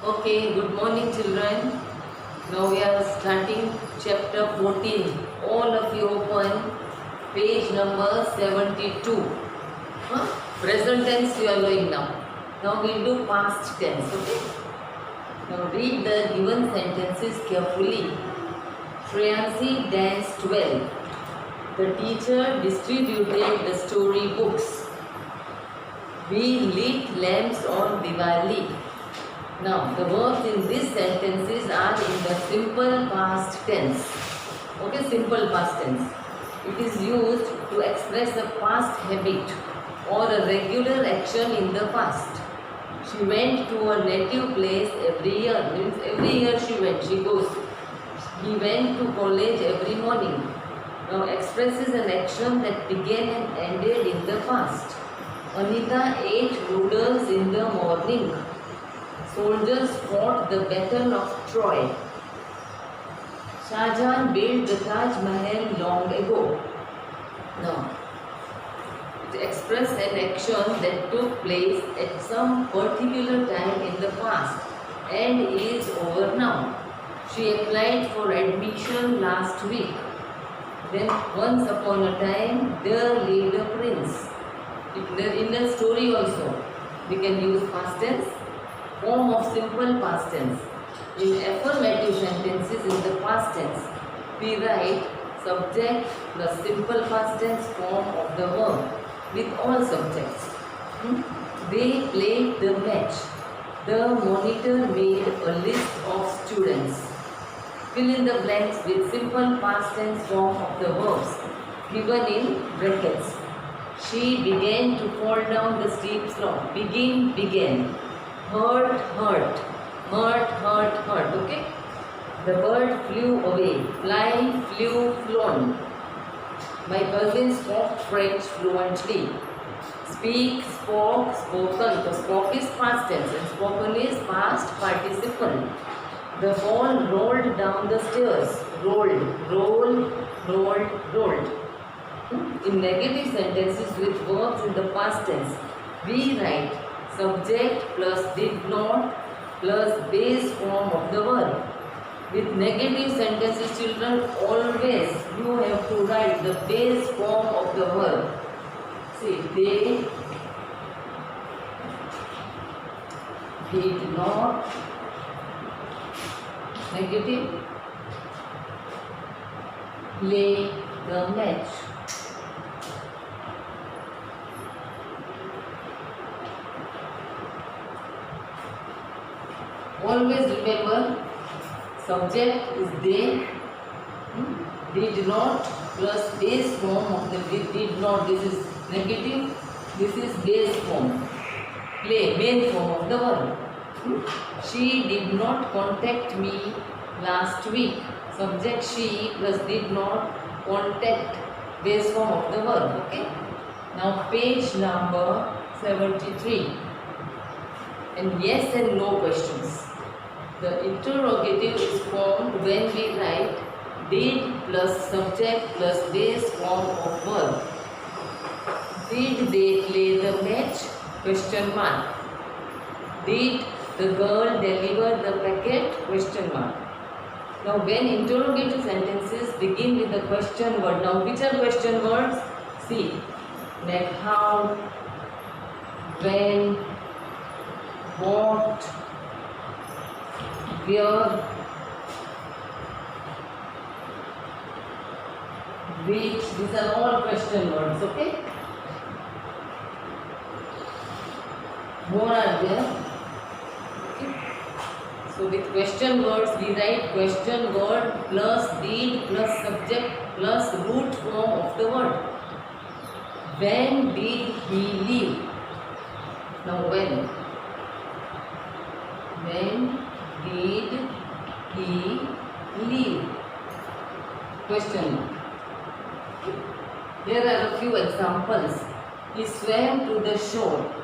Okay, good morning children. Now we are starting chapter 14. All of you open page number 72. Huh? Present tense you are knowing now. Now we'll do past tense, okay? Now read the given sentences carefully. Shreyansi danced well. The teacher distributed the story books. We lit lamps on Diwali. Now, the verbs in these sentences are in the simple past tense. Okay, simple past tense. It is used to express a past habit or a regular action in the past. She went to her native place every year. Means every year she went, she goes. He went to college every morning. Now, expresses an action that began and ended in the past. Anita ate noodles in the morning. Soldiers fought the battle of Troy. Shah Jahan built the Taj Mahal long ago. Now, it expresses an action that took place at some particular time in the past and is over now. She applied for admission last week. Then once upon a time there lived a prince. In the story also we can use past tense, form of simple past tense. In affirmative sentences in the past tense, we write subject plus simple past tense form of the verb with all subjects. They played the match. The monitor made a list of students. Fill in the blanks with simple past tense form of the verbs given in brackets. She began to fall down the steep slope. Begin, began. Hurt, hurt. Hurt, hurt, hurt. Okay? The bird flew away. Fly, flew, flown. My cousin spoke French fluently. Speak, spoke, spoken. So spoke is past tense and spoken is past participle. The ball rolled down the stairs. Rolled, rolled, rolled, rolled. In negative sentences with verbs in the past tense, we write subject plus did not plus base form of the verb. With negative sentences, children, always you have to write the base form of the verb. See, they did not, negative, play the match. Always remember, subject is they, did not plus base form of the did not. This is negative, this is base form. Play, main form of the verb. She did not contact me last week. Subject she plus did not contact, base form of the verb. Okay. Now page number 73. And yes and no questions. The interrogative is formed when we write did plus subject plus base form of verb. Did they play the match? Question mark. Did the girl deliver the packet? Question mark. Now when interrogative sentences begin with the question word. Now which are question words? See. Like how, when, what, where, which, these are all question words, okay? More are there. Okay. So with question words we write question word plus did plus subject plus root form of the word. When did he leave? Now when? When did he leave? Question mark. Here are a few examples. He swam to the shore.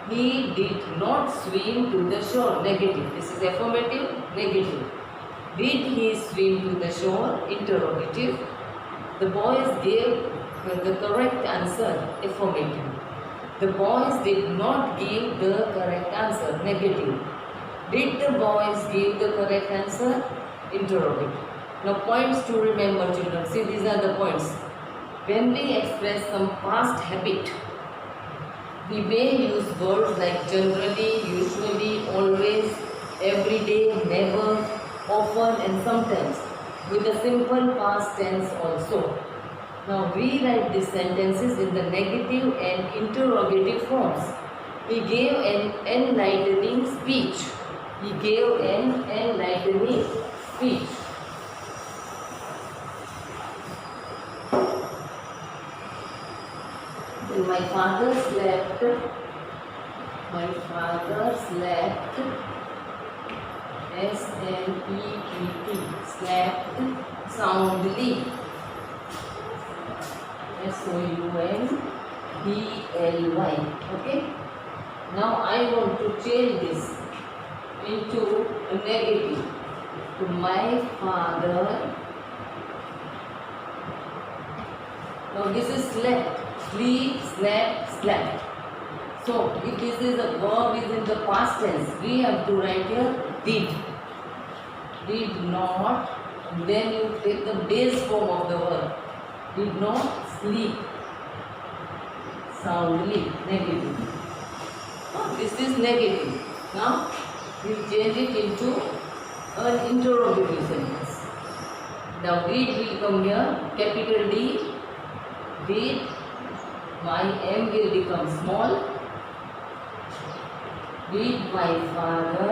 He did not swim to the shore. Negative. This is affirmative. Negative. Did he swim to the shore? Interrogative. The boys gave the correct answer. Affirmative. The boys did not give the correct answer. Negative. Did the boys give the correct answer? Interrogate. Now points to remember, children. See, these are the points. When we express some past habit, we may use words like generally, usually, always, every day, never, often and sometimes with a simple past tense also. Now we write these sentences in the negative and interrogative forms. He gave an enlightening speech. He gave an enlightening speech. Then my father slept. My father slept. S-L-E-P-T. Slept soundly. S-O-U-N-D-L-Y. Okay. Now I want to change this into a negative. To my father. Now this is slept. Sleep, slept, slept. So if this is a verb is in the past tense, we have to write here did. Did not. Then you take the base form of the verb. Did not sleep soundly. Negative. This is negative. Now we change it into an interrogative sentence. Now did will come here, capital D. Did, my M will become small. Did my father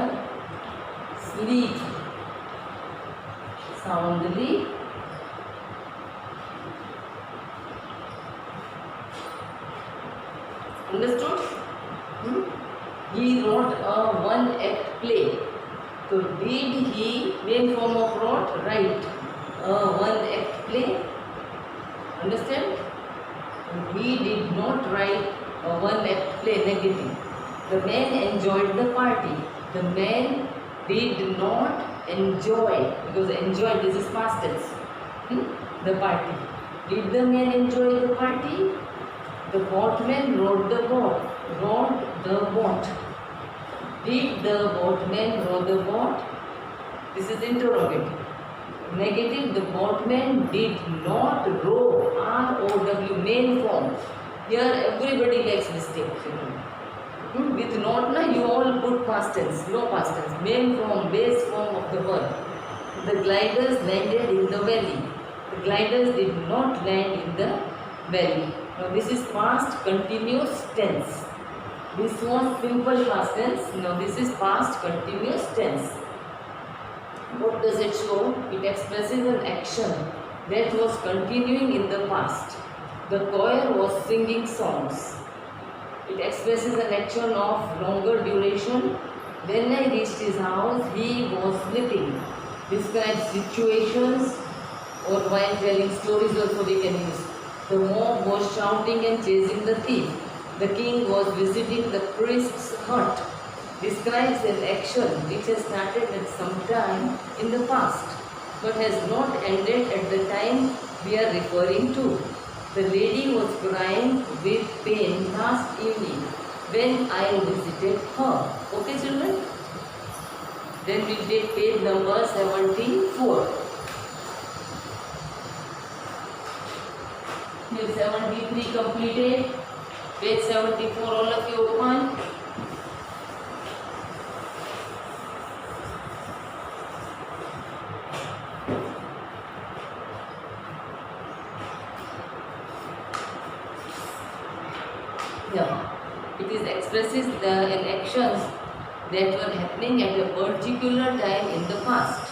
sleep soundly? Understood? He wrote a one-act play. So did he, main form of wrote, write a one-act play? Understand? He did not write a one-act play. Negative. The man enjoyed the party. The man did not enjoy, because enjoy, this is past tense. The party. Did the man enjoy the party? The boatman rowed the boat. Rowed the boat. Did the boatman row the boat? This is interrogative. Negative, the boatman did not row. R-O-W, main form. Here everybody makes mistake. With not, you all put past tense, no past tense. Main form, base form of the verb. The gliders landed in the valley. The gliders did not land in the valley. Now this is past continuous tense. This was simple past tense. Now this is past continuous tense. What does it show? It expresses an action that was continuing in the past. The choir was singing songs. It expresses an action of longer duration. When I reached his house, he was sleeping. Describes situations, or while telling stories also we can use. The mob was shouting and chasing the thief. The king was visiting the priest's hut. Describes an action which has started at some time in the past, but has not ended at the time we are referring to. The lady was crying with pain last evening when I visited her. Okay, children? Then we take page number 74. Page 73 completed. Page 74, all of you open. It is expresses an actions that were happening at a particular time in the past.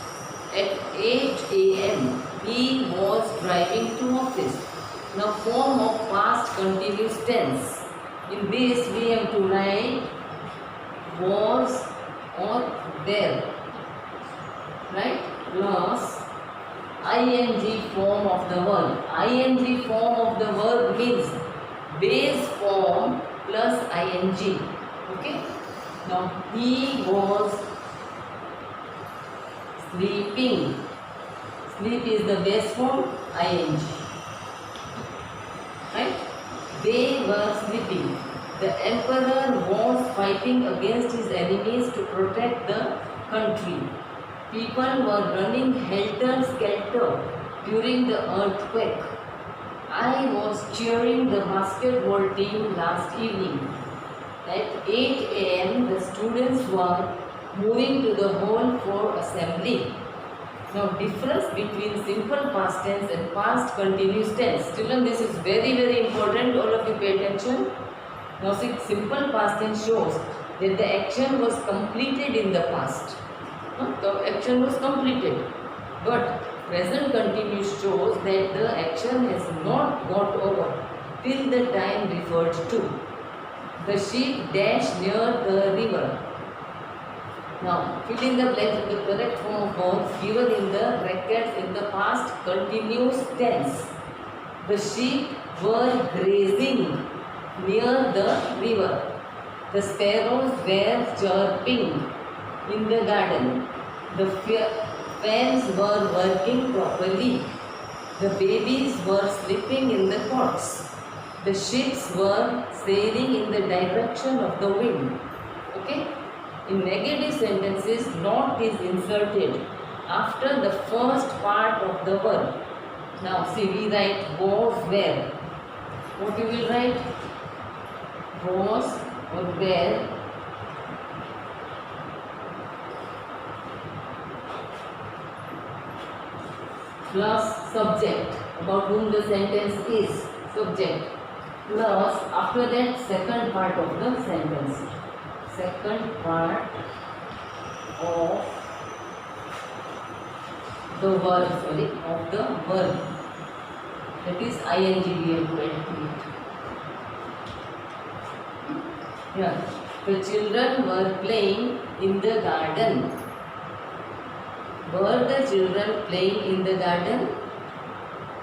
At 8 a.m. he was driving to office. Now form of past continuous tense. In this we have to write was or there. Right? Plus ing form of the verb. Ing form of the verb means base form plus ing. Okay? Now he was sleeping. Sleep is the base form, ing. Right? They were sleeping. The emperor was fighting against his enemies to protect the country. People were running helter-skelter during the earthquake. I was cheering the basketball team last evening. At 8 a.m., the students were moving to the hall for assembly. Now, difference between simple past tense and past continuous tense. Children, this is very important. All of you pay attention. Now, see, simple past tense shows that the action was completed in the past. The action was completed. But present continuous shows that the action has not got over till the time referred to. The sheep dashed near the river. Now, fill in the blanks with the correct form of verbs given in the brackets in the past continuous tense. The sheep were grazing near the river. The sparrows were chirping in the garden. The fans were working properly. The babies were sleeping in the cots. The ships were sailing in the direction of the wind. Okay? In negative sentences, not is inserted after the first part of the verb. Now, see, we write was, where. What you will write? Was or where. Plus subject, about whom the sentence is. Subject. Plus, after that, second part of the sentence. Second part of the verb, that is ing we have to add to it. Yeah. The children were playing in the garden. Were the children playing in the garden?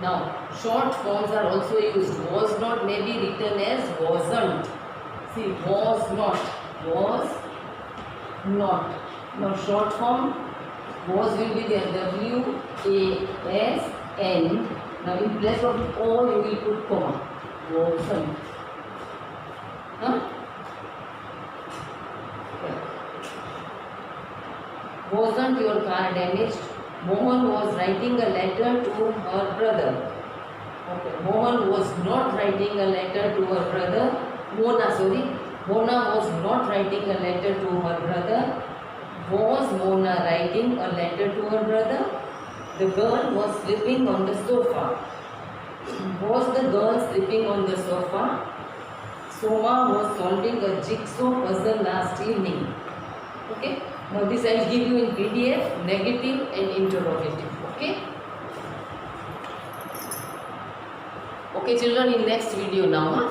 Now, short forms are also used. Was not may be written as wasn't. See, was not. Was not. Now, short form was will be there. W-A-S-N. Now, in place of O, you will put comma. Wasn't. Huh? Wasn't your car damaged? Mohan was writing a letter to her brother. Okay. Mohan was not writing a letter to her brother. Mona was not writing a letter to her brother. Was Mona writing a letter to her brother? The girl was sleeping on the sofa. Was the girl sleeping on the sofa? Soma was solving a jigsaw puzzle last evening. Okay. Now this I will give you in PDF, negative and interrogative. Okay. Okay children, in next video now.